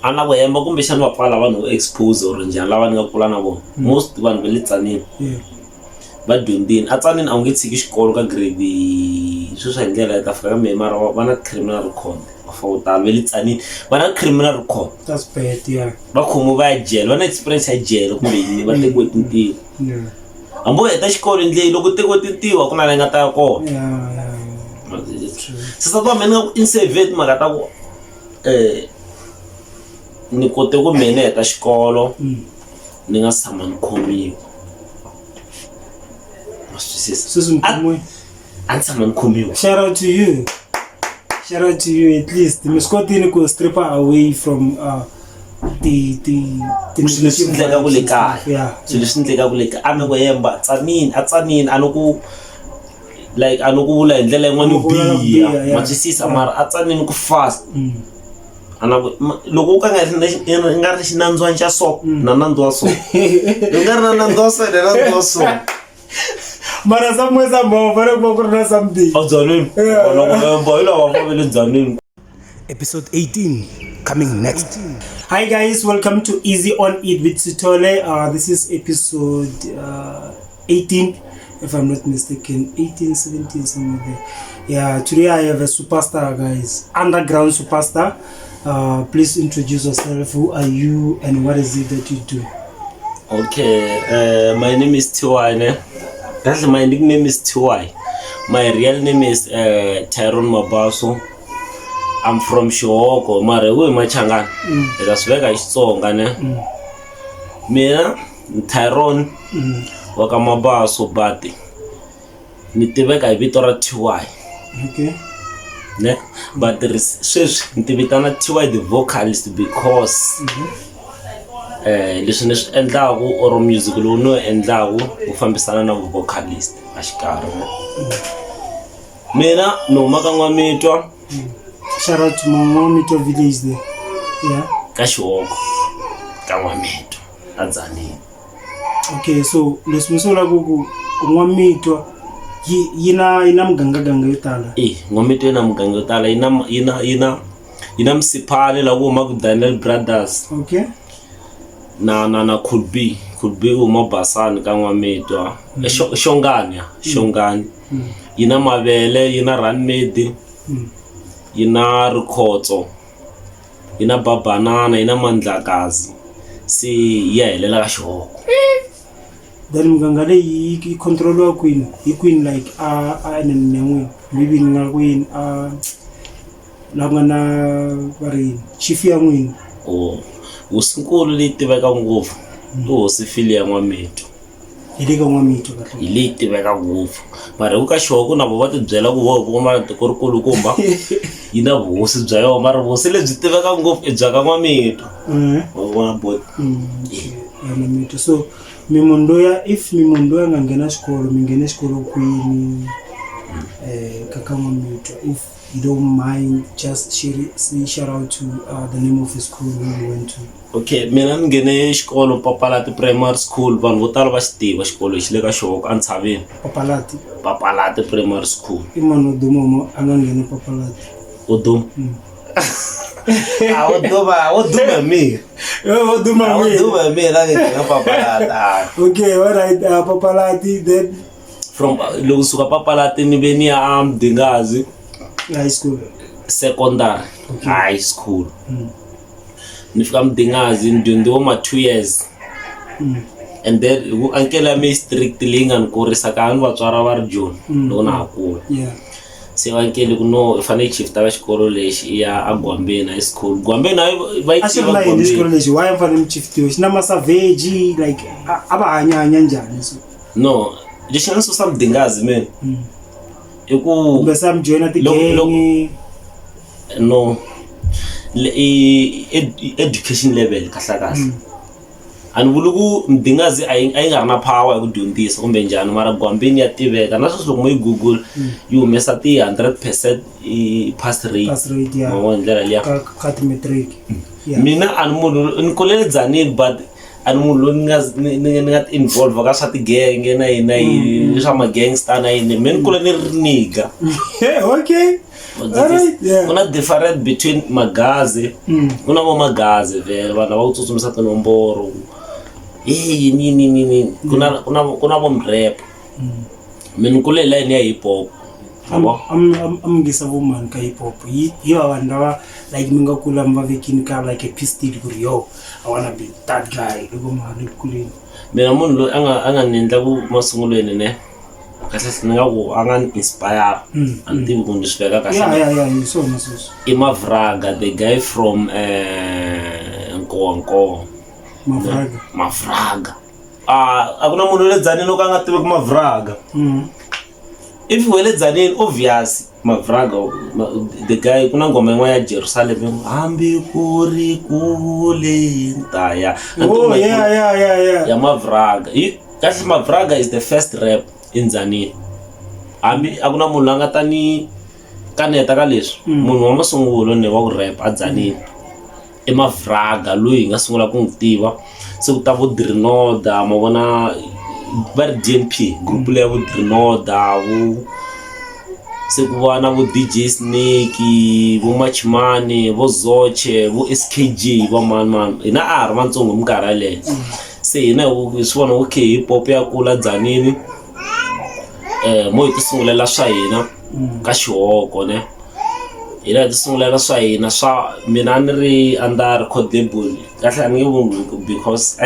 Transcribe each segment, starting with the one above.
ana go yemba kumbe xana va pfala vanhu expose or njhani lava ni nga kula na vona most vanhu va le Tzaneen va dyondzini a Tzaneen a wu nge tshiki xikolo ka grade swi swa hi ndlela ya ta fika ka mehe mara va na criminal record va fawutala va le Tzaneen va na criminal record. That's bad, yeah. Va khomiwe va ya jail va na experience ya jail kumbe yini va tekiwe tintiho hambo heta xikolo ndleyi loko tekiwe tintiho ku na leyi nga ta ya kona sisa to mena in sevet mara ta ku ni kote ku mena heta xikolo ni nga sama ni khomiwa Shout out to you. Shout out to you at least. The Muscotini could strip her away from the solution lega ku le kaya. Solution lega ku le kaya. Ame go yemba Tzaneen anoku like anoku vula hi ndlela yin'wana yo biha matwisisa mara a Tzaneen ku fast. Loko u ka nga ri xinandzwana xa so na nandzu wa so. U nga ri na nandzu wa so na nandzu wa so. Mara somewhere something. Episode 18 coming next. Hi guys, welcome to Easy on It with Sithole. This is episode 18, if I'm not mistaken. 18, 17, somewhere there. Yeah, today I have a superstar, guys. Underground superstar. Please introduce yourself. Who are you and what is it that you do? Okay, my name is Tiwai. My nickname is Tiwai. My real name is Tyrone Mabaso. I'm from Xihoko, mara we Machangana. That's where I saw Gane. Mina Tyrone waka Mabaso bati. Nitibeka ibitora Tiwai. Okay. Ne? But there is nitibitana Tiwai the vocalist because leswi ni swi endlaku or music lowu no endlaku wu fambisana na vocalist a xikarhi mina no huma ka N'wamitwa. Shout out to N'wamitwa village there. Yeah, ka Xihoko ka N'wamitwa a Tzaneen. Okay, so leswi mi sula ku N'wamitwa yina muganga yo tala. N'wamitwa yina muganga yo tala yina msipale la ku huma ku Daniel Brothers. Okay. Na could be uma Basani ka N'wamitwa Shongani yina mavele yina Runmade yina Rikhotso yina Babanana yina Mandlakazi si ya helela ka Xihoko. Then muganga leyi yi control queen like nen'we maybe nga queen langa vari chief ya n'wini. Usinkulu leyi tiveka ngopfu i hosi Phil ya N'wamitwa. Hi le ka N'wamitwa kahle. Hi leyi tiveka ngopfu mara hi ku ka Xihoko na vo va ti byela ku vo kuma tiko ri kulukumba yi na vuhosi bya yona mara vuhosi lebyi tiveka ngopfu i bya ka N'wamitwa. Wa boy. N'wamitwa. So if mimundo ya nga nghena xikolo mi nghene xikolo kwini ka N'wamitwa, if you don't mind just say shout out to the name of the school we went to. Okay, mina ni nghene xikolo Papalati Primary School. Vanhu vo tala va xi tiva xikolo lexi le ka Xihoko a Ntshaveni. Papalati Primary School. I mani Udumo a nga nghene Papalati. Uduma Uduma me. Uduma me la nghena Papalati. Okay, all right, Papalati then from loko suka Papalati ni ve ni ya Mdingazi high school secondary. High school ni fika Mdingazi ni dyondziwe ma 2 years and then ankela me strict leyi nga ni kurisa ka ni vatswari va ri Joni loko na ha kula. Se vankeli ku no fanele shifta ka xikolo lexi ya a Gwambeni high school. Gwambeni va yi tiva Gwambeni xikolo lexi why mfanele mi shiftiwa xi na masavage like a va hanya njhani so no lexi nga susa Mdingazi man i ku besam join ti gang no education level kahle ani vuluku Mdingazi a yi nga na power ku dyondzisa kumbe njhani mara Gwambeni ya tiveka na sweswi loko mo yi Google yi humesa ti 100% pass rate ya ndlela liya ka matric. Mina ani munhu ni kulele Tzaneen but ani munhu loyi ni nga involve ka swa tigenge na yini swa ma gangster na yini mina ni kule ni ri niga. Okay. Alright, yeah. kuna different between magazi kuna vo magazi vele vanhu va ku tsutsumisa tinomboro nini kuna vo mrap mina ni kule line ya hip hop am ngisa vo man ka hip hop hi vanhu lava like mi nga kula mi va vekini ka like a pistol ku ri yo I wanna be that guy loko ma ri kuleni. mina munhu loyi a nga ni endla ku masungulweni ne kahle ni nga ku a nga ni inspire a ni tivi ku ni swi veka kahle Yeah, hi swona sweswo. i Mavraga, the guy from Nkowankowa. Mavraga a ku na munhu le Tzaneen loko a nga tivi ku Mavraga. If we le Tzaneen obvious Mavraga the guy kuna ngoma yin'wana ya Jerusalem hambi ku ri kule ntaya Oh yeah. ya Mavraga. Kahle Mavraga is the first rap in Tzaneen. Hambi a ku na munhu la nga ta ni kaneta ka leswi munhu wa masungulo ne wa ku rap a Tzaneen i Mavraga loyi nga sungula ku n'wi tiva se ku ta vo Drinoda ma vona va ri DNP group leya vo Drinoda vo se ku va na vo DJ Snake vo Machimane vo Zoche vo SKJ va mani hina a ri matsongo minkarhi yaleyo se hina swi vona okay hip hop ya kula Tzaneen mo hi ti sungulela swa hina ka Xihoko ne hina hi ti sungulela swa hina swa mina ni ri under record label kahle a ni nge vuli because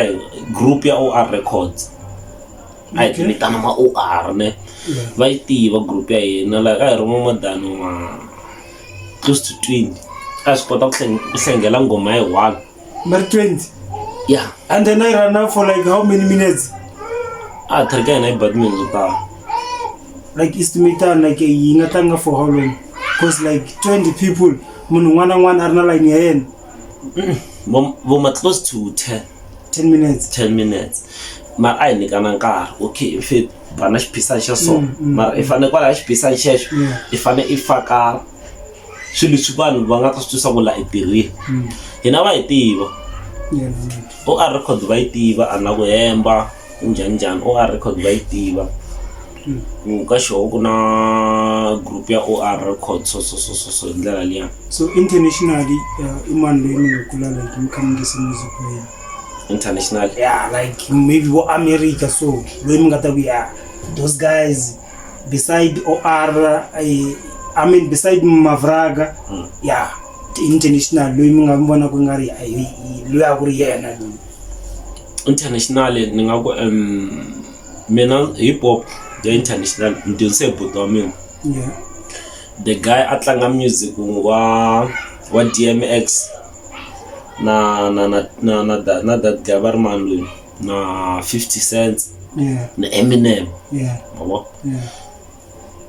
group ya OR Records a hi ti vitana ma OR ne va yi tiva group ya hina like a hi ri momadano ma close to 20 a swi kota ku hlengela ngoma ya 1 Mar 20. yeah And then I ran out for like how many minutes? a tirhika hina hi bad minutes ta Like estimate like yi nga tanga for how long? Because like 20 people munhu n'wana a ri na line ya yena vo ma close to 10 minutes. 10 minutes mara a hi nyikana nkarhi okay if bana xiphisani xa so mara i fanele kwala xiphisani xexo i fanele i faka swilo leswi vanhu va nga ta swi twisa ku la i tirhile hina va hi tiva Yeah. OR Record va yi tiva a na ku hemba njhani OR Record va yi tiva ka Xihoko ku na group ya OR Record so hi ndlela liya. So internationally i mani loyi mi nga kula like mi khamingisa music wa yena International yeah like maybe wo America so loyi mi nga ta ku yeah those guys beside OR I mean beside Mavraga yeah international loyi mi nga vona ku nga ri loyi a ku ri yena loyi international ni nga ku mina hip hop ya international ndinse buto wa mina yeah the guy a tlanga music wa DMX na that guy va ri mani loyi na 50 Cent yeah na Eminem yeah mabo yeah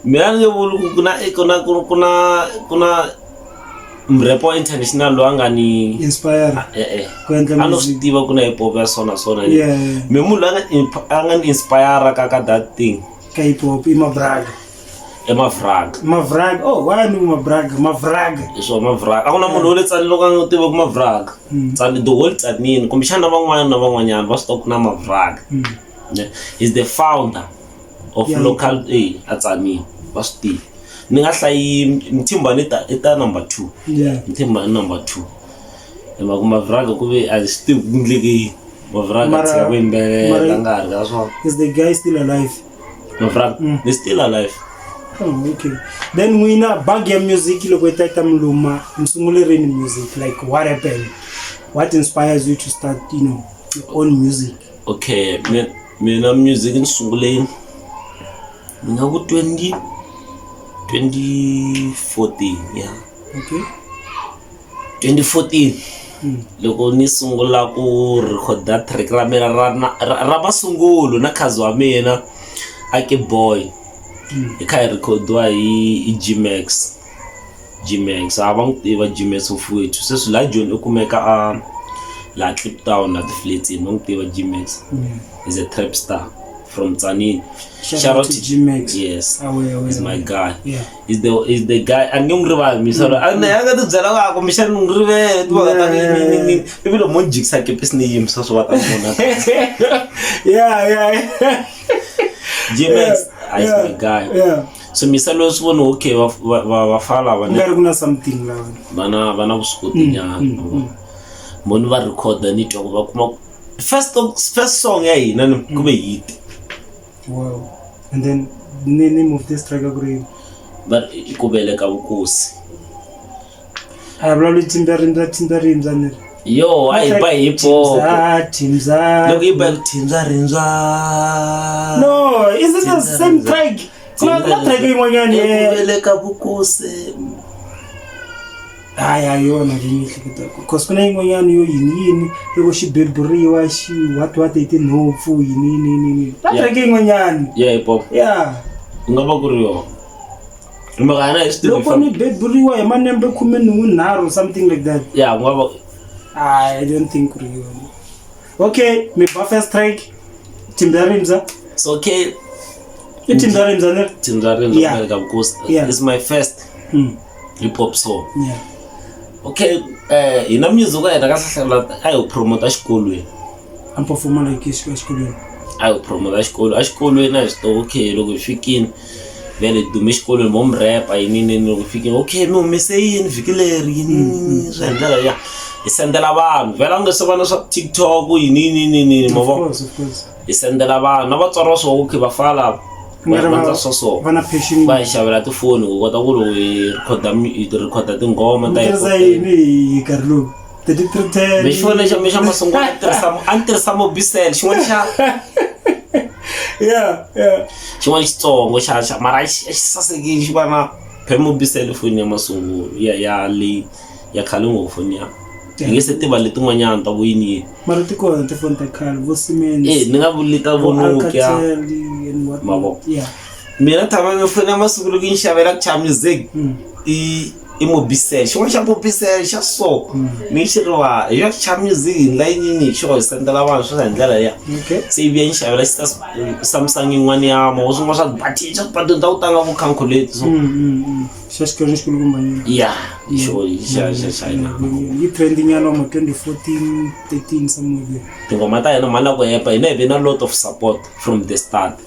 mina ni vula kuna mrepo international lo anga ni inspire a no swi tiva kuna hip hop ya sona yeah me munhu anga ni inspire ka that thing ka hip hop i Mavraga oh why no Mavraga so Mavraga a ku na munhu wo le Tzaneen loko a nga tiva ku Mavraga Tzaneen the whole Tzaneen kumbexana van'wanyana va swi tiva ku na Mavraga is the founder of local a Tzaneen va swi tiva ni nga hlayi Mthimbani i ta number 2 yeah Mthimbani number 2 ema ku Mavraga ku ve a swi tivi ku endleke Mavraga tsika ku yimbelela nga ha ri ka swona is the guy still alive Mavraga is still alive. Oh, okay. Then we know bag your music loko ita mluma msungulerini music like what happened? What inspires you to start, your own music? Okay, mina music nisungule mina ku 2014 yeah. Okay. 2014 loko ni sungula ku record that track ra mina ra masungulo na khazi wa mina Ake Boy i kha recordiwa hi G-Max a va n'wi tiva G-Max mfowethu sweswi la Joni u kumeka la Kliptown na ti-Flats va n'wi tiva G-Max is a trap star from Tzaneen. Shout out to G-Max. Yes, he's my guy. Yeah, is the guy a nge n'wi rivali mi sorry a nga ti byela ku kumbexani ni n'wi rivele ti va ta ivi lo mo ni jikisa kepisi ni yimisa swi va ta vona yeah G-Max is my guy. so misalo sivona okay vafala ngari kuna something la vana vuswikoti nyana munhu va recorda ni twa va kuma first song ya hina ni ku ve hit. Wow. And then the name of this track agree but ku veleka vukosi abula timdarimza ne yo ai ba hipo timza look iba timza rinzwa no is it the same track kuna track ingonyani ku veleka vukosi aya yona rinihlikita because kuna ingonyani yo yini loko xibeburiwa xi what it nhofu yini track ingonyani hipo ngaba ku ri yo magana is still loko ni beburiwa hi manembe 13 something like that ngaba I don't think real. Okay, my first track Timdarimza. It's okay. Timdarimza ne? Timdarimza because it's my first hip hop song. Yeah. Okay, ina music ya ndakasahlela ayo promote xikolweni. Am performa like xikolweni. Ayo promote xikolweni na sto okay loko fikini vele dume xikolweni mom rap ayini loko fikini okay mi humese yini vikileri yini swa ndlela ya isendela vanhu vela nga se vana swa TikTok yini mavo of course isendela vanhu na vatswari swo okay vafala vana so vana passion va xavela tifoni ku kota ku lo recorda tingoma ta yini Carlo 3310 mexifoni xa masungu antirisa mobisel xin'wana xa xin'wana xitsongo xa mara xi sasekile xi va na mobisel foni ya masungu ya le ya khale ngopfu foni ya nge se tiva letin'wanyana ta voyini mara ti kona tifoni ta khale vo Siemens ni nga vuli ta vonokia mavo mina tama nge foni ya masiku loko yi xavela cha music i mobisel xin'wana xa mobisel xa so ni xi riwa yo cha music la yini xo sendela vanhu swo hi ndlela ya se yi vuya yi xavela Samsung yin'wana ya mo swin'wana swa bati xa bati ta ku tanga ku calculate so xa xikolweni xikulukumbanyana xa yi trending ya lomo 2014 13 somewhere tingoma ta hina mali ya ku hepa hina hi ve na lot of support from the start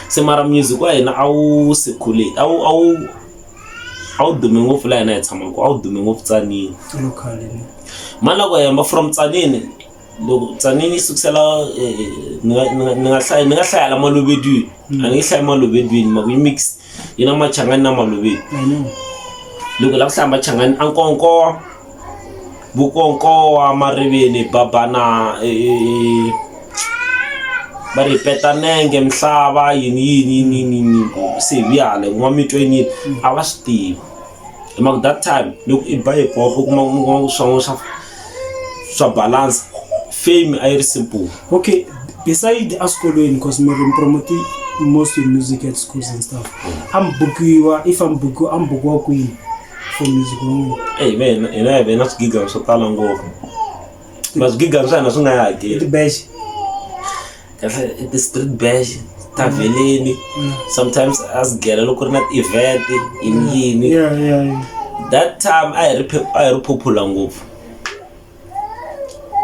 se mara music wa hina a wu circulate a wu dume ngopfu la hina hi tshamaka a wu dume ngopfu Tzaneen locally mali ya ku hemba from Tzaneen loko Tzaneen sukusela ni nga hlaya la Malovedweni a ni nge hlayi Malovedweni ma ku yi mix yi na Machangani na Malovedweni loko la ku hlaya Machangani a Nkonko Vukonkowa Mariveni Babana va ripeta nenge Mhlava yini se vyale n'wamitweni a va swi tiva hi that time loko i ba hip hop kuma swin'wana swa balance fame a yi ri simple. Okay, beside eskolweni because me promote most of music at schools and stuff I'm bukiwa queen for music only ina na swigiga swo tala ngopfu ma swigiga swa hina swi nga hakeli the best the street bash taveleni sometimes as gela loko ri na event yini that time I ri popular ngopfu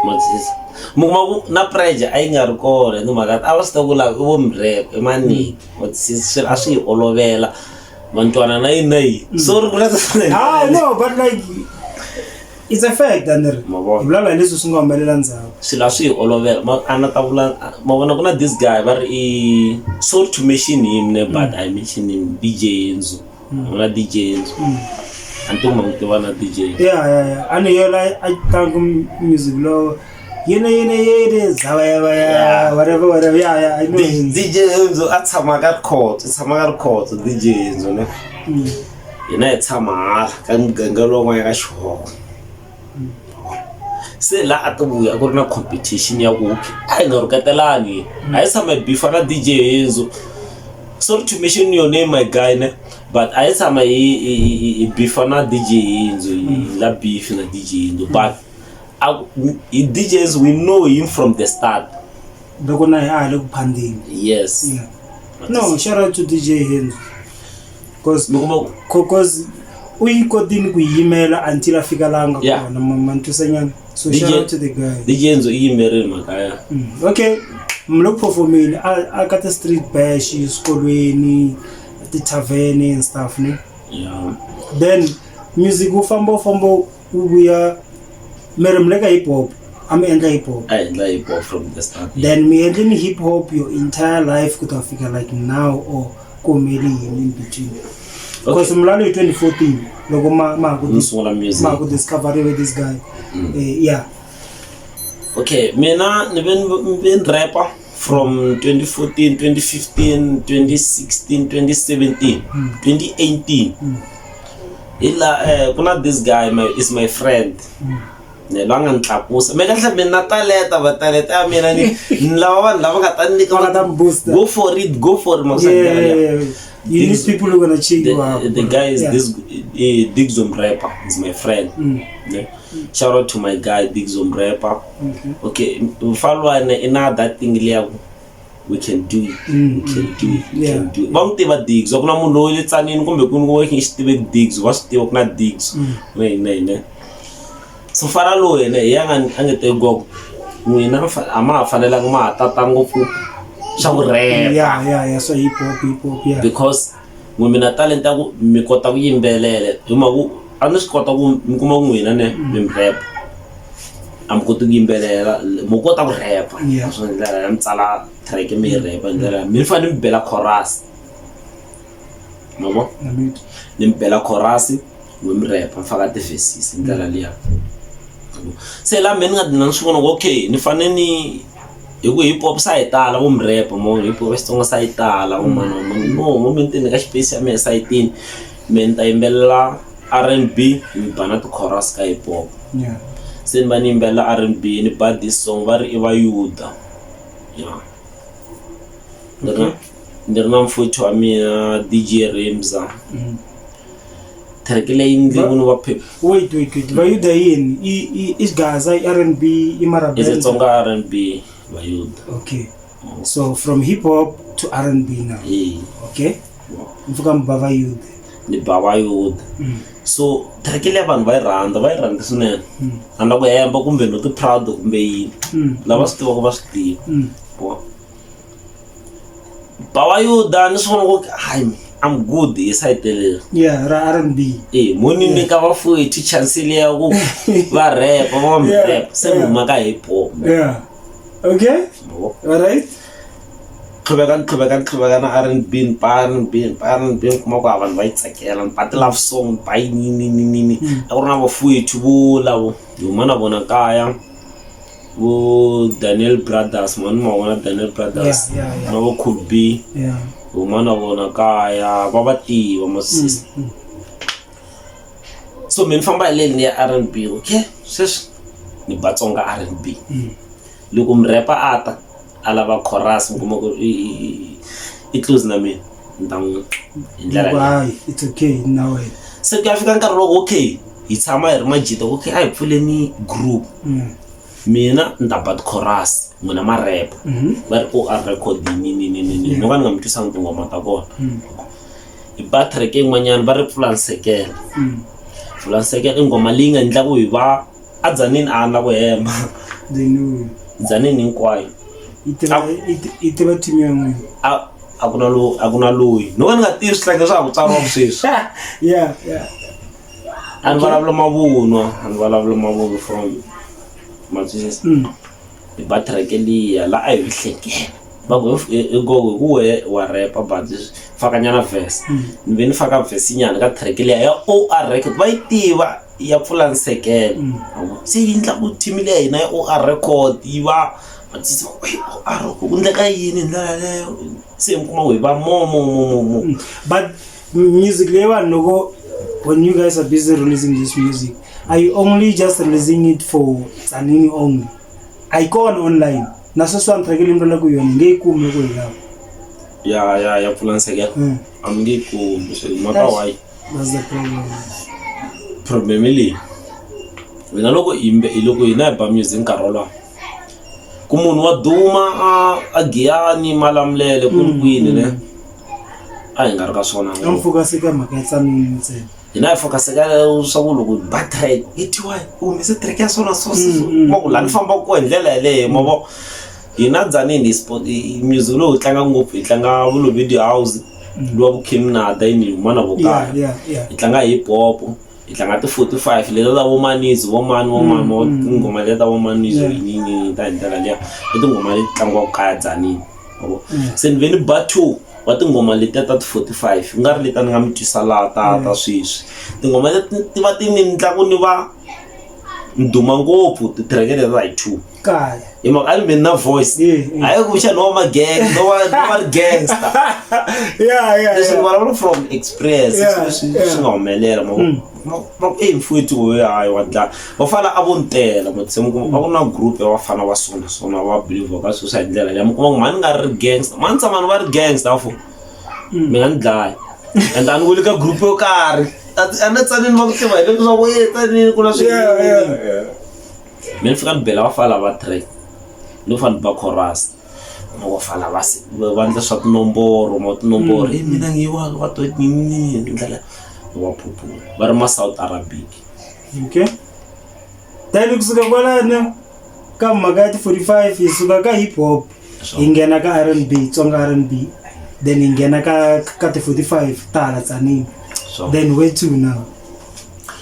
matsisa mukuma na pressure a yi nga ri kona ni mhaka a va swi ta ku lava vo mrap emaniki matsisa a swi hi olovela vantwana na yi so ri kula no but like it's a fact and vula leswi swi nga humelela ndzhaku swilo swi hi olovela ana ta vula ma vona ku na this guy va ri sorry to mention him but I mention him DJ Enzo na DJ Enzo antuma mutiva na DJ ani yola I thank music lo yene zawa whatever I know DJ Enzo atshama ka court DJ Enzo ne yena etshama ka muganga lowaya ka xihoko se la a tuvuya ku ri na competition ya ku a yi nga rukatelani a yi tshama beef na DJ Enzo sorry to mention your name my guy ne but a yi tshama hi beef na DJ Enzo la beef na DJ Enzo but DJ Enzo we know him from the start loko na ya le ku phandeni yes no shout out to DJ Enzo because uyi kotini ku yimela until afika langa kona mantusanyana so shout out to the guy DJ Enzo yimerile makaya okay mlo performing I got a street bash esikolweni at the tavern and stuff, ne? Yeah. Then music ufambo ubuya meremleka hip hop. I'm endla hip hop. I endla hip hop from the start. Then me endla hip hop your entire life could have figured like now or komeli in between. Because mlalo 2014 logo ma could discover with this guy. Yeah. Okay, mina been rapper from 2014, 2015, 2016, 2017, 2018. Kuna this guy is my friend. Langa ntlakusa me kahle mina talenta bataleta mina ni lava nga tani go for it you need people who are gonna check you out. The guy is this Digzom rapper is my friend. Shout out to my guy Digzom rapper. Okay, follow in that thing we can do it. We can do it. Bang tiba Diggs okuna munhu loyi tsanini kumbe ku working xitibe Diggs wa xitiba kuna Diggs ne so fara lo yena yanga angete go n'wina ama fanela ma tata ngopfu xa ku rap yeah so hip hop yeah because mina talent ya ku mi kota ku yimbelele huma ku a ni swi kota ku mi kuma n'wina ne mi rap am kota ku yimbelela mo kota ku rap so ndlela ya mtsala track mi rap ndlela mi fane mi bela chorus no ni bela chorus mi rap mfaka ti verses ndlela liya se la mina nga swi vona okay ni fane ni hiku hip hop sa itala vo mrap mo hip hop Xitsonga sa itala no moment ni ka space ya me sa itini me ta imbella R&B ni bana to chorus ka hip hop se ni bani imbella R&B ni ba this song va ri iva Yuda ndirna mfuthu wa mina DJ Remza wait Vayuda yini is Gaza R&B imarabela is Xitsonga R&B Vayuda. Okay, so from hip hop to R&B now. Okay, mfuka mbava Vayuda ni baba Vayuda. So track le vanhu va rhandza swinene anda ku hemba kumbe no ti proud kumbe yini lava swi tiva ku va swi tiva baba Vayuda ni swi vona ku I'm good side le R&B moni ni ka va futhi chance le ya ku va rap va rap se mo ka hip hop okay all right khubeka na R&B kuma ku vanhu va itsakela but love song ba nini a ku ri na va futhi vo lavo huma na vona kaya vo Daniel Brothers mani ma vona Daniel Brothers na vo Cool B umana vona kaya va tiva masisi so mina famba leni ya R&B okay sweswi ni Vatsonga R&B loko mrapper ata alava chorus ngoma ku i close na mina ndang indlela it's okay now se ka fika nkarhi loko okay hi tshama hi ri majita okay a hi pfuleni group mina ndabat chorus muna ma rap va ri OR record ni no nga mi twisa ngoma ta kona i battery ke n'wanyana va ri pfula nsekela ingoma leyi nga endla ku hi va a Dzanini a na ku hemba Dzanini hinkwayo itiva team yan'we a ku na loyi no nga tivi swihlenge swa ku tsariwa sweswi yeah a ni vulavula mavunwa from matwisisa i battery ke liya la a hi hlekela va go kuwe wa rap but faka nyana verse ni veni faka verse nyana ka track liya ya OR record va tiva ya pfula nsekela se yindla ku team liya hina ya OR record yiva matwisisa OR ku ndleka yini ndlela leyo se mkuma we va mo but music lewa no when you guys are busy releasing this music are you only just releasing it for Dzanini only I go online naso swa nthrekele ndo la ku yona nge ikumi ku yila ya pfula nsekela am nge ikumi so maka why that's the problem le wena loko hina ba music nkarolo ku munhu wa duma a Giyani Malamulele ku kwini ne a hi nga ri ka swona amfuka seka maka Dzanini ntsena hina focus ka swa ku loko battery itiwa mise track ya swona so mo ku la ni famba ku endlela le mo hina Dzanini sport music lo tlanga ngopfu tlanga vulo video house luwa vukheminata yini mana vo kaya hi tlanga hip hop hi tlanga ti 45 leta ta vomanizi vomani tingoma leta vomanizi yini ta hi ndlela liya i tingoma leti tlangiwaka kaya Tzaneen se ni ve ni ba 2 wa tingoma letiya ta ti 45 nga ri leta ni nga mi twisa laha ta sweswi tingoma leti ti va ti ni ndlaku ni va nduma ngopfu ti-track leta hi 2 kaya hi mhaka a ni veni na voice hayi ku xa no va ma-gang no va ri gangster leswi ni vulavula from experience swi nga humelela mfowethu hayi wa dlaya vafana a vo ntela a ku na group ya vafana va sona va believe ka swilo swa hi ndlela leya mi kuma ku mani nga ri gangster mani tsamani va ri gangster fo mi nga ni dlaya and a ni vuli ka group yo karhi a na Tzaneen va ku tiva hi leswi swa ku Tzaneen ku na swi mi ni fika ni bela vafana lava track no fana ba chorus vafana va endla swa tinomboro mina ngiwa va to nini ndlela wa phuphu va ri ma South Arabic then kusuka kwalana ka mhaka ya ti 45 hi suka ka hip hop hi nghena ka R&B Tsonga R&B then hi nghena ka ti 45 tala Tzaneen then where to now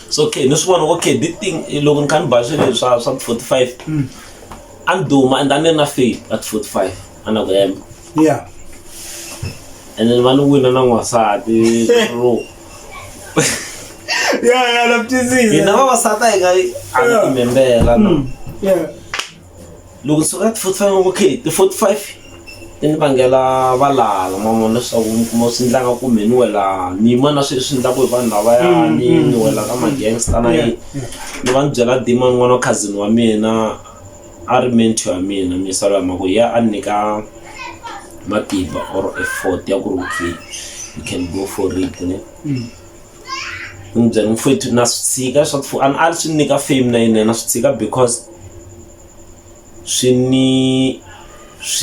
so okay no swi vona okay this thing loko ni kha ni ba swilo leswi swa 45 a ni duma and a ni ri na faith at 45 a na ku hemba and then va ni wina na n'wansati ro la ptizini hina vavasati a hi nga timembela no loko suka at 45 okay ti 45 ti ni vangela valala mama leswaku mi kuma swi ndlanga kumbe ni wela ni yima na swilo swi endlaku hi vanhu lavayani ni wela ka ma-gangster na yini ni va ni byela Dima n'wana wa cousin wa mina a ri mentor ya mina misalo ya mhaka ya a ni nyika matimba or effort ya ku ri okay you can go for it ne ni byela mfowethu na swi tshika swa a swi nyika fame na yini na swi tshika because swi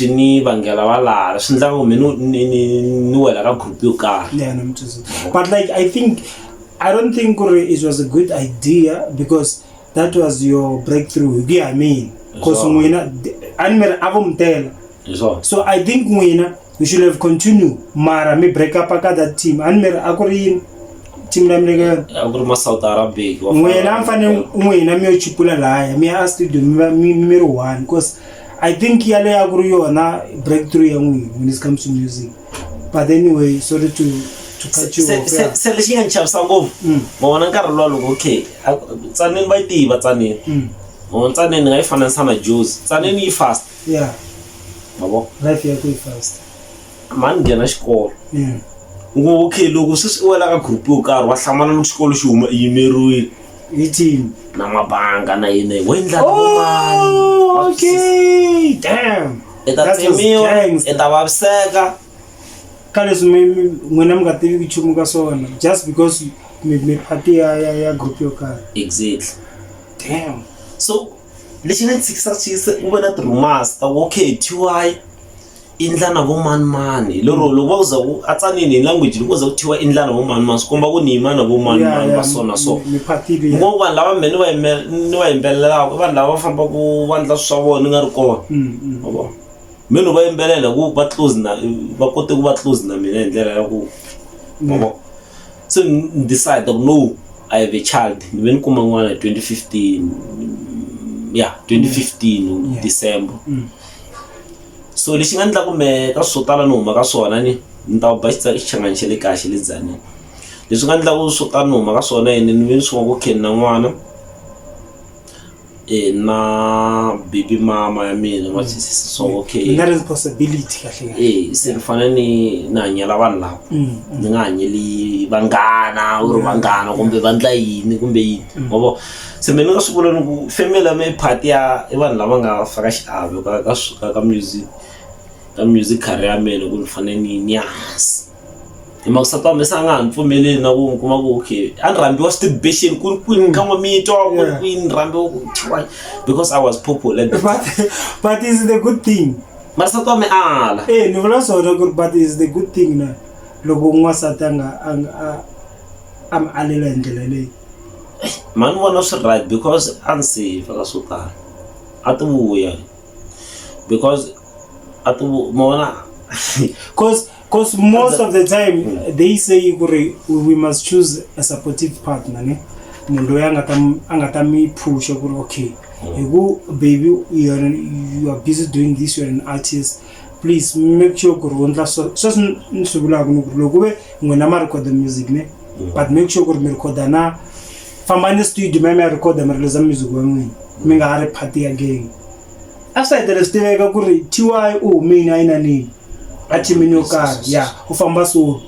ni vangela valala swi ndlaka ku ni wela ka group yo karhi but like I don't think it was a good idea because that was your breakthrough I mean because n'wina a ni mi ri a vo mtela so I think n'wina we should have continued mara mi break up ka that team a ni mi ri a ku ri yini team na mi a ku ri ma South Arabic n'wina a mi fanele n'wina mi yo chipula lahaya mi ya a studio mi ri one because I think yale ya ku ri yona breakthrough ya n'wina when it comes to music but anyway sorry to cut you off se lexi nga ni chavisa ngopfu ma vona nkarhi luwa loko okay Tzaneen va yi tiva Tzaneen ma Tzaneen ni nga yi fananisa na Jozi Tzaneen yi fast ma vo life ya ku yi fast mani nghena xikolo ngo okay loko swi wela ka group yo karhi wa hlamala loko xikolo xi huma yimeriwile hi team na mabanga na yini wo endla okay damn eta tsemiwa eta vaviseka ka leswi n'wina mi nga tivi nchumu ka swona just because mi party ya group yo karhi exactly damn so lexi nga ni tshikisa u ve na ti-rumors ta okay TY i ndla na vo mani lero loko va ku za a Tzaneen hi language loko za ku thiwa i ndla na vo mani swi komba ku ni yima na vo mani va sona so ngo vanhu lava me ni va yimbelelaka i vanhu lava va fambaku va ndla swa vona ni nga ri kona ma me no va yimbelela ku va close na va kote ku va close na mina hi ndlela ya ku ma so ni decide no I have a child ni ve ni kuma n'wana 2015 December so lexi nga endla kumbe ka swo tala ni huma ka swona ni ta ba xichangani xa le kaya xa le Tzaneen leswi nga endla ku swo tala ni huma ka swona yini ni ve ni swi ngo okay na n'wana na baby mama ya mina ma twisisa so okay na responsibility kahle se ni fana ni hanyela vanhu lava ni nga hanyeli vanghana u ri vanghana kumbe va ndla yini kumbe yini ma vo se me ni nga swi vula ni ku family ya me party ya i vanhu lava nga faka xiave ka music career ya mina ku ni fanele ni hansi hi mhaka sata me sa nga ha ni pfumeleli na ku ni kuma ku okay a ni rambiwa stibation ku ri kwini ka n'wamito ku ri kwini rambiwa ku TY because I was popular but is the good thing mara sata wa me ala ni vula swona ku ri but is the good thing na loko n'wansati a mi alela hi ndlela leyi ma ni vona swi right because a ni safe ka swo tala a ti vuya because a ti ma vona cause Because most of the time they say we must choose a supportive partner, ne? Mundu angata me push okay. Baby, you are busy doing this, you're an artist. Please make sure record the music, ne? But make sure record na famani studio me record the music wangu. Minga are party again. After the rest TY mina ina ni ati minyoka ya ufamba so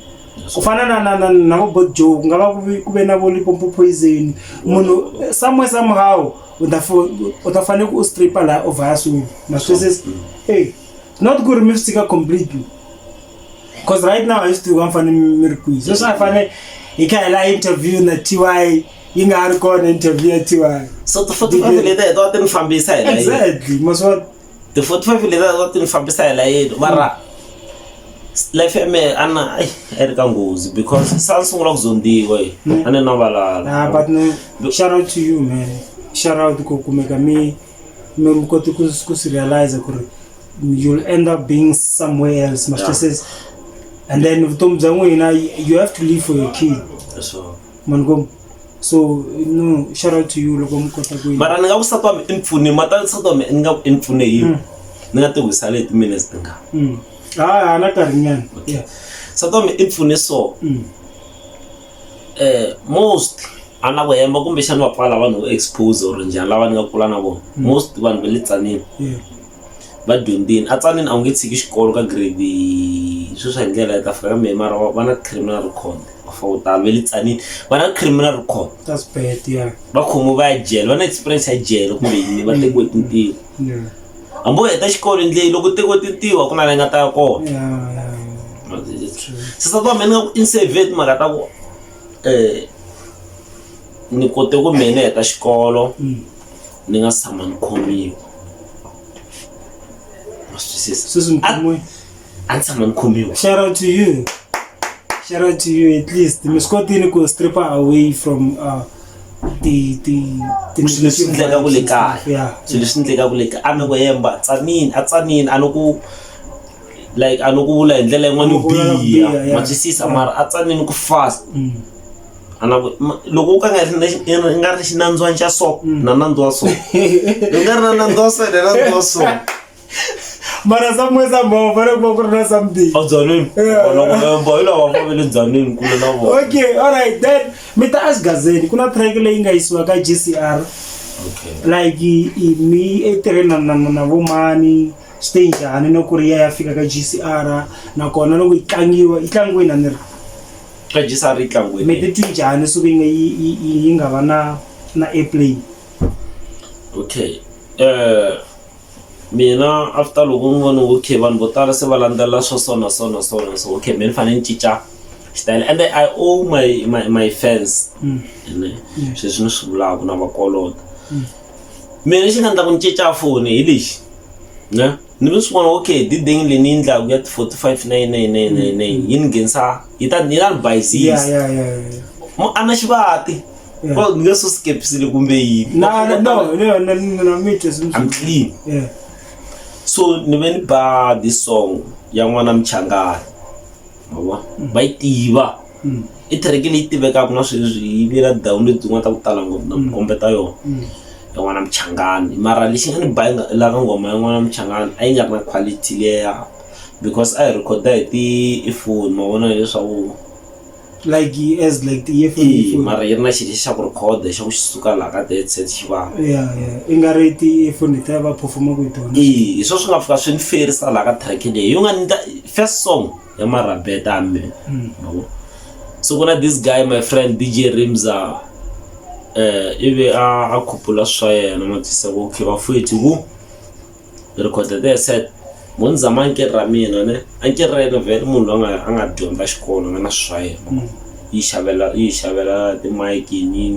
kufana na bojo ngaba kube na boli pompo poison muno somehow utafanya ku stripper la over so my stresses hey not good music completely because right now I used to go for mirku so I find ikaela interview na TY inga record interview TY so the 45 leta do ten fambisa ila exactly most what the 45 leta do ten fambisa ila mara life me ana erika ngozi because Samsung lock zondi way ane nobala but no shout out to you man shout out ko kumeka me mukoti ku realize ko you'll end up being somewhere else much says and then you have to live for your kid so mango so no shout out to you loko mukota ku mara nga usatwa infune mata satwa nga infune yi nga te kusale 8 minutes nga ana karinyana yeah satwa infune so most ana go yemba kumbe shana wapala vanhu expose or njani lava nga kula na vona most vanhu velitsanini va dyondzini a tsanini a nge tshiki xikolo ka grade swo swa ndlela ya Afrika me mara vana criminal record afawutala velitsanini vana criminal record that's bad yeah va khomo va ya jail vana experience ya jail kumbe yini va tekiwe tintiwa ambo heta xikolo ndleyi loko tekiwe tintiwa ku na la nga ta kona sasa to mena in save mara ta ku ni kote ku mena heta xikolo ni nga sama ni khomiwa shout out to you at least the Scotty ko stripper away from the ndleka kuleka solution ndleka kuleka ame ko yemba tsanini anoku like anoku vula ndlela yin'wana yo biya matwisisa mara atsanini ku fast ana loko ka nga ri xinandzwana xa so na nandzwa so nga ri na nandzwa so na nandzwa so mara somewhere vale ku na something dzanini loko ila wa family dzanini kule na vona okay all right then mita as gazeni kuna track leyi nga yisiwa ka GCR okay like me eterena na vomani stage ani no ku ri ya fika ka GCR na kona loko itlangiwe na ni ka GCR itlangiwe mete tinjani so yi nga va na airplay okay mina after loko ngivona okay vanhu vo tala se va landzela so okay mina fanele cinca style and I owe my fans sweswi ni swi vulaka na vakolota mina lexi nga endla ku ni cinca foni hi lexi ne ni vi swi vona okay dideng leyi ni endlaku ya 459999 yi ni nghenisa yi ta ni bayisisa ana xivati well ni nga so skepsile kumbe yini no me just I'm clean so ni ve ni ba this song ya n'wana Mchangani mava va yi tiva i track leyi tivekaka na sweswi yi vira download tin'wana ta ku tala ngopfu na kombeta yona ya n'wana Mchangani mara lexi nga ni ba la ka ngoma ya n'wana Mchangani a yi nga ri na quality leya because I recorda hi phone ma vona leswaku like as like the earphone mara yi ri na xilo xa ku record xa ku xisuka la ka headset xi va ingari ti earphone ta va performa ku tona swo swi nga fika swi ni ferisa la ka track leyi yo nga ni first song ya Marabeta me so kuna this guy my friend DJ Rimza ibe a khupula swa yena matisa ku okay bafwethi ku record the set mo nzama ke ra mina ne anke rena vele munhu anga dyondza xikolo nga na swa yena yi xavela ti mic ni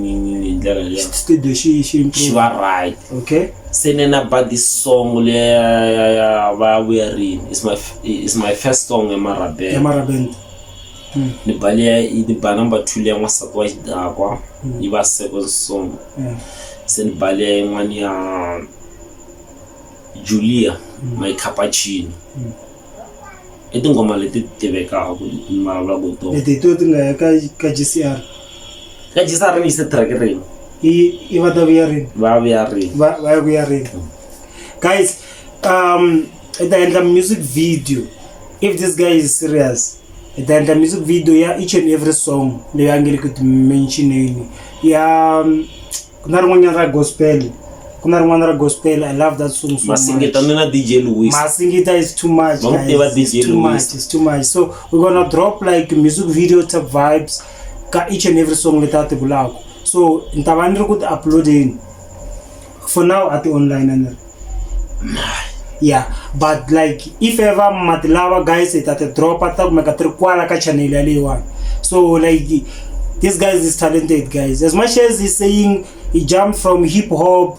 ndlela leyi studio xi va right okay se nena ba this song le ya va wearing is my first song ya Marabenta ni bale di ba number 2 le n'wasati wa xidakwa yi va second song se ni bale n'wani ya Julia my cappuccino I tinghoma leti tivekaka mara ku to leti to ti nga ka GCR ka GCR ni se track ring I va ta vuya rini va vuya rini guys at the end of music video if this guy is serious at the end of music video ya each and every song leyi a nge le ku ti mentioneni ya kuna rin'wanyana ra gospel I love that song so much Masingita na DJ Louis Masingita is too much guys it's too much so we're gonna drop like music video type vibes ka each and every song leta ti bulaka so ntava ni ri ku ti uploadeni for now at the online and yeah but like if ever matlava guys it at the drop at kumeka ti ri kwala ka channel ya leyiwani so like this guy is talented guys as much as he's saying he jumped from hip hop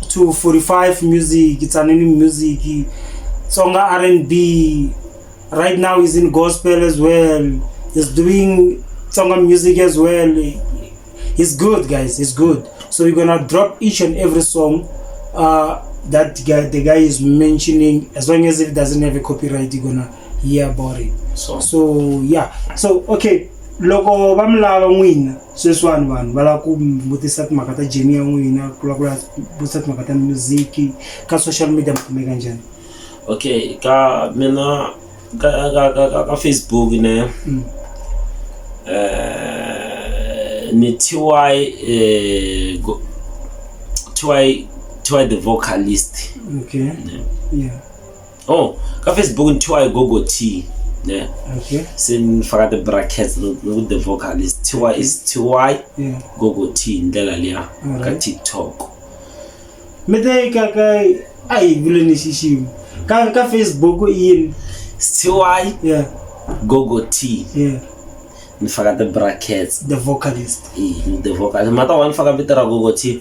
to 45 music it's an music songa R&B right now he's in gospel as well he's doing songa music as well he's good guys he's good so we're gonna drop each and every song that the guy is mentioning as long as it doesn't have a copyright you're gonna hear about it so yeah so okay loko va mlava n'wina sweswiwani vanhu va lava ku vutisa timhaka ta journey ya n'wina ku lava ku vutisa timhaka ta music ka social media mi kumeka njhani okay ka mina ka Facebook ne ni TY the vocalist okay yeah oh ka Facebook ni TY Gogo T yeah okay sin faka the brackets with the vocalist TY is TY yeah Gogo T ndlela liya ka TikTok mete ka ai vile ni shishimo ka Facebook in TY yeah Gogo T yeah ni faka the brackets the vocalist the vocalist mata wan faka bitera Gogo T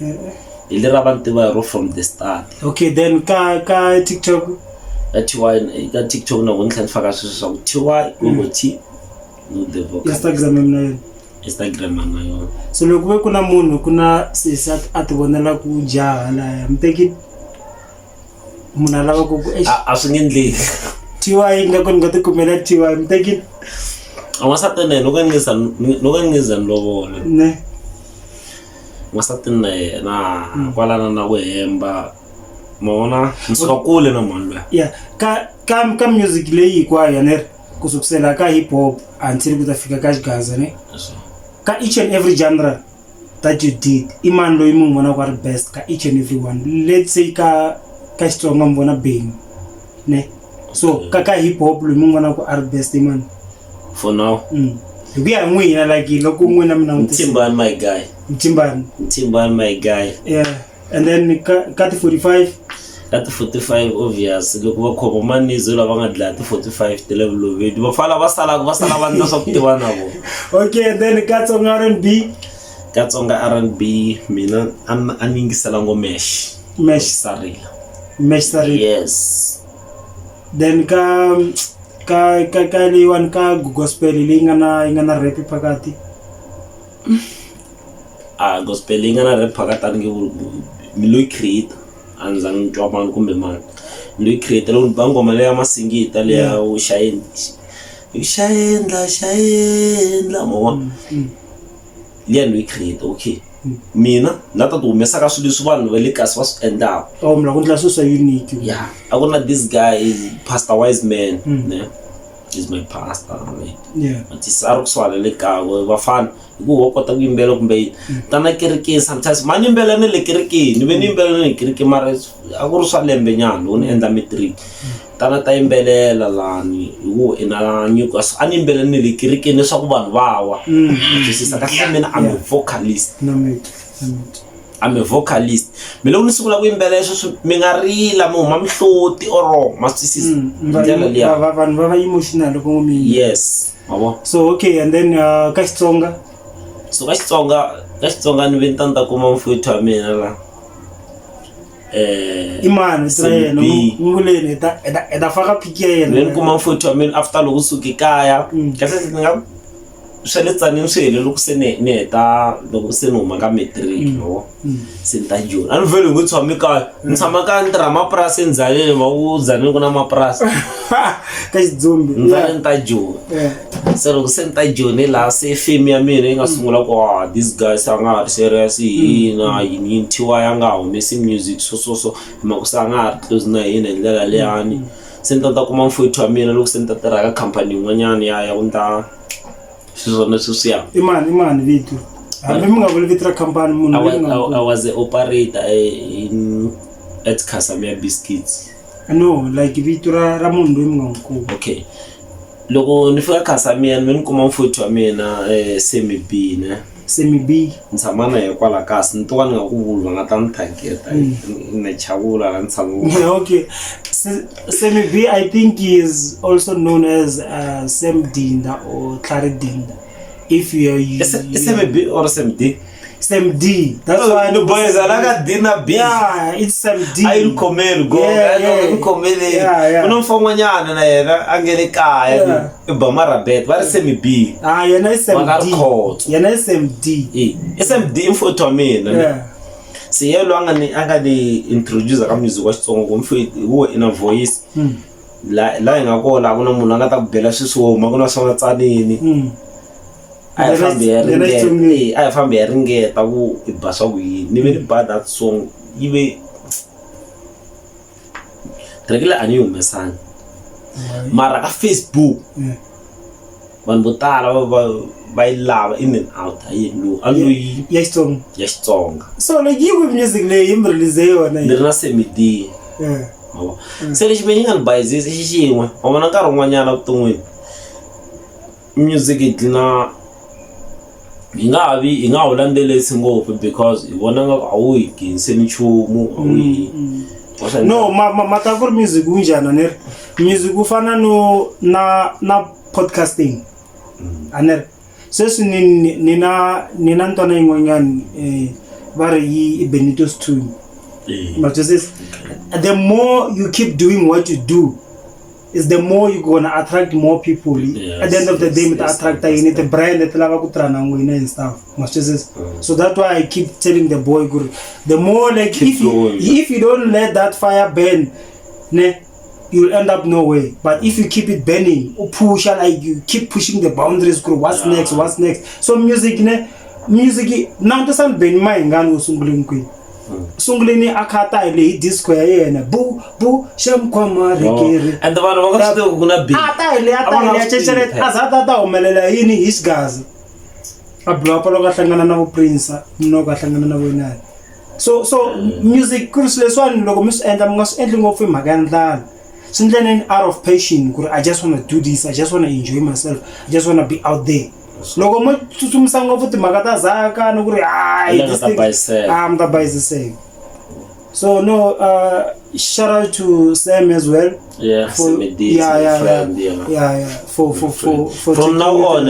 ile rabantu ba ro from the start okay then ka TikTok TY ka TikTok na won kan faka so TY Gogo T no the vocalist Instagram na yo so loko kuna munhu kuna sisa ativonela ku jaha la mteki munhu lava ku a swi ngendli TY nga kon nga ti kumela TY mteki amasatene no kangiza lovola ne masatene na kwalana na ku hemba mona msuka kule na manje yeah ka music leyi kwa yaner kusukusela ka hip hop until kutafika ka xigaza ne ka each and every genre that you did iman loyi munhu vona ku ri best ka each and every one let's say ka Xitsonga mbona Beng ne so ka hip hop loyi munhu vona ku ri best iman for now we are n'wina like loko n'wina mina Mtimbani my guy Mtimbani my guy yeah and then ka 45 at 45 obvious loko va khoba manizo lava nga dlaya 45 ti level lovedi va fala va sala va ndla swa ku tivana vo okay and then ka Tsonga R&B mina a ningisela ngomesh Sarila yes then ka leyiwani ka gospel leyi nga na rap phakati gospel leyi nga na rap phakati ani nge mi loyi creator anza ngitwa mani kumbe mani loyi creator lo bangoma leya masingita leya u shayendla mo leya loyi creator okay mina nata tu humesa ka swilo leswi vanhu va le kasi va swi endlaka mla ku ndla swo unique yeah a ku na this guy is Pastor Wise Man ne is my pastor yeah but isaro kuswala le kago vafana hiku wo kota ku yimbela kumbe tana kerekeni sometimes mani yimbela ne le kerekeni ni ve ni yimbela ne kerekeni mara a ku ri swa lembe nyana u ni endla matric tana ta yimbelela lani hiku ina nyiko a ni yimbela ne le kerekeni swa ku vanhu vawa twisisa kahle mina I'm a vocalist mi loko ni sungula ku yimbelela sweswi mi nga rila mi huma mihloti or ma twisisa ndlela liya vanhu va emotional loko ngomini yes mabo so okay and then ka Xitsonga so ka Xitsonga ni ventanta kuma mfuthu wa mina la imani tsena nguleni ta faka pick ya yena ni kuma mfuthu wa mina after loko suki kaya kahle ni nga swa le tsanini swi hele loko se ni heta loko se ni huma ka matric no se ni ta June a ni vele ngo tshama kaya ni tshama ka ni tirha mapurasi endzaleni va ku Dzanani ku na mapurasi ka Xidzumbi ni vele ni ta June se loko se ni ta June la se fame ya mina yi nga sungula ku these guys a nga ha ri serious hina yini Tiwa ya nga humesi music so hi mhaka se a nga ha ri close na hina hi ndlela leyani se ni ta kuma mfowethu wa mina loko se ni ta tirha ka khampani yin'wanyana ya ku ni ta swona sweswiya imani vitu hambi mi nga vuli vito ra khampani munhu I was an operator at Casamia Biscuits. No, like vito ra munhu loyi mi nga n'wi kuma. Okay, loko ni fika Casamia ni kuma mfowethu wa mina Semi B ne Semi B ni tshama na yena kwala kasi ni twa ni nga ku vulwa nga ta ni targeta ni chavula la ni tshama. Okay, Semi B I think he is also known as Sam Dinda or Clary Dinda. If you are Semi B or Sam D? Sam D. That's why the boys are like dinner B. Yeah, it's Sam D. I'll come go. Yeah. Uno mfongonyana na yena angele kaya ba marabet ba Semi B. Yena is Sam D. Yena is Sam D. Sam D mfowethu wa mina. Yeah. Se yelo anga ni introduce ka music wa Xitsonga ku mfowethu wo ina voice. La nga ko la kuna munhu anga ta bela swisoma kuna swona tsanini. I found a ringe tabu basawi nivel bad that song ibe regular anyo mesan mara ka Facebook ban botala ba lava in and out ayelo alo yes song so like you with music le release yona ndina Semi D se le xibenya ni bayizisi xixin'we wa vona nkarhi wun'wanyana vuton'wini music itlina I nga wu landzelesi ngopfu because I vona nga a wu hi ginse nchumu a wu hi no mata ku ri music wu njhani ne music wu fana no na podcasting anere sweswi ni na ntwana yin'wanyani va ri yi Benito Stone but the more you keep doing what you do is the more you're gonna attract more people. At the end of the day, it attract the brand that lava kutrana ngwina and stuff. So that's why I keep telling the boy, guru, the more like if you don't let that fire burn, you'll end up nowhere. But if you keep it burning, push like you keep pushing the boundaries, guru. What's next? So music now doesn't burn my ngani usungulini. Sungulini akata ile disco ya yena bu shamkwama rekere and the one who still gonna be ata ile chechele azata umelela yini isigazi ablo apho lokahlangana na Prince nokahlangana na wenani so music kurse one loko misendla mungasendli ngopfu imhaka ya ndlala sindleni out of passion ku I just want to do this, I just want to enjoy myself, I just want to be out there. Loko mo tsutsumisa ngopfu timhaka ta zaka no ku ri I'm the by the same. So no shout out to Sam as well. Yeah, for from now on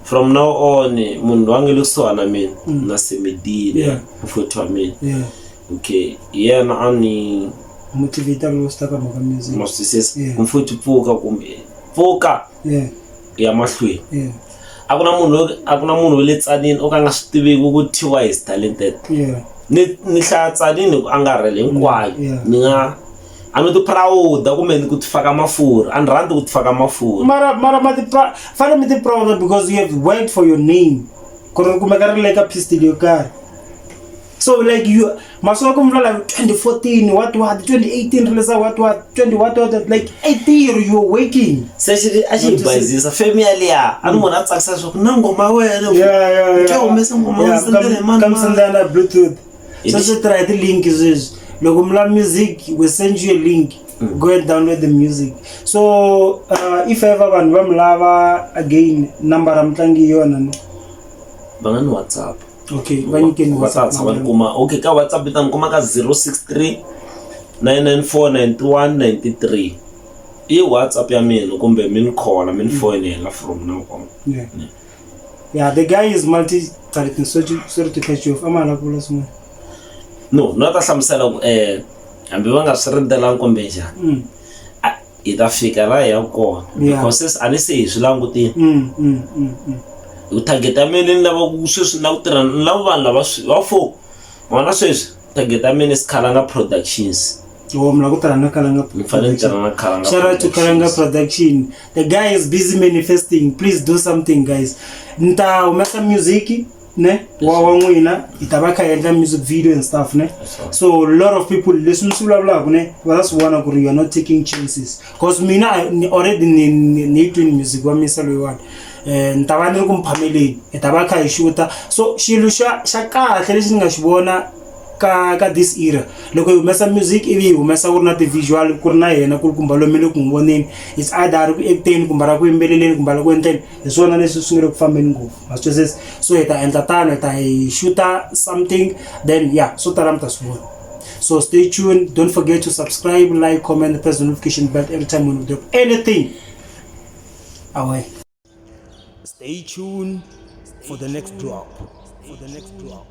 from now on munhu wange lukuswana mina na Semi D mfowethu wa mina okay yena ani motivator lo staka maka music mosisi mfowethu pfuka ya mahlweni a ku na munhu le tsanini o ka nga swi tiveki ku Tiwa is talented ni hlaya tsanini a nga rele hinkwayo ni nga ano to proud kumbe ni ku tifaka mafurha and rand ku tifaka mafurha mara fana mi ti proud because you have worked for your name ku ri kumeka ri like a pistol yo karhi. So like you masona kumvula 2014 what 2018 release what 20 what like 8 years you were working session actually bazisa family ya anu mona tsakisa swo na ngoma wena yeah umesa ngoma sendele man kamsendana bluetooth so try the link is loko mla music we send you a link go and download the music. So if ever vanhu vamlava again number ramtlangi yona no bangani WhatsApp. Okay, when you can WhatsApp okay ka WhatsApp bitan kuma ka 063 994 9193 i WhatsApp ya mina kumbe min call min phone from now on. Yeah, the guy is multi-talented. Sorry to catch you off. Amala kula small. No, not as samsela ambe banga sirendela nkombeja ita fika la ya kona because ani se swilanguti u target ya mina ni lava ku sweswi na ku tirha ni lava vanhu lava va 4 vona sweswi target ya mina is Kalanga Productions. Mla ku tirha na Kalanga. Shout out to Kalanga Production. The guy is busy manifesting. Please do something, guys. Nta humesa music ne wa n'wina itava kha endla music video and stuff ne. So a lot of people listen to vulavulaka ne va swi vona ku ri you are not taking chances, cause mina already ni doing music wa misa loyiwani ntava ni ku mphameleni itava kha hi shoota. So xilo xa kahle lexi ni nga xi vona ka this era loko hi humesa music ivi hi humesa ku ri na ti-visual ku ri na yena ku ri kumba lomu le ku n'wi voneni, it's either ku acteni kumba ra ku yimbeleleni kumba la ku endleni hi swona leswi swi nga le ku fambeni ngopfu ma swi twisisa. So hi ta endla tano hi ta hi shoota something then yeah swo tala mi ta swi vona. So stay tuned, don't forget to subscribe, like, comment, press the notification bell every time when we drop anything. Away. Stay tuned for the next drop. For the next drop.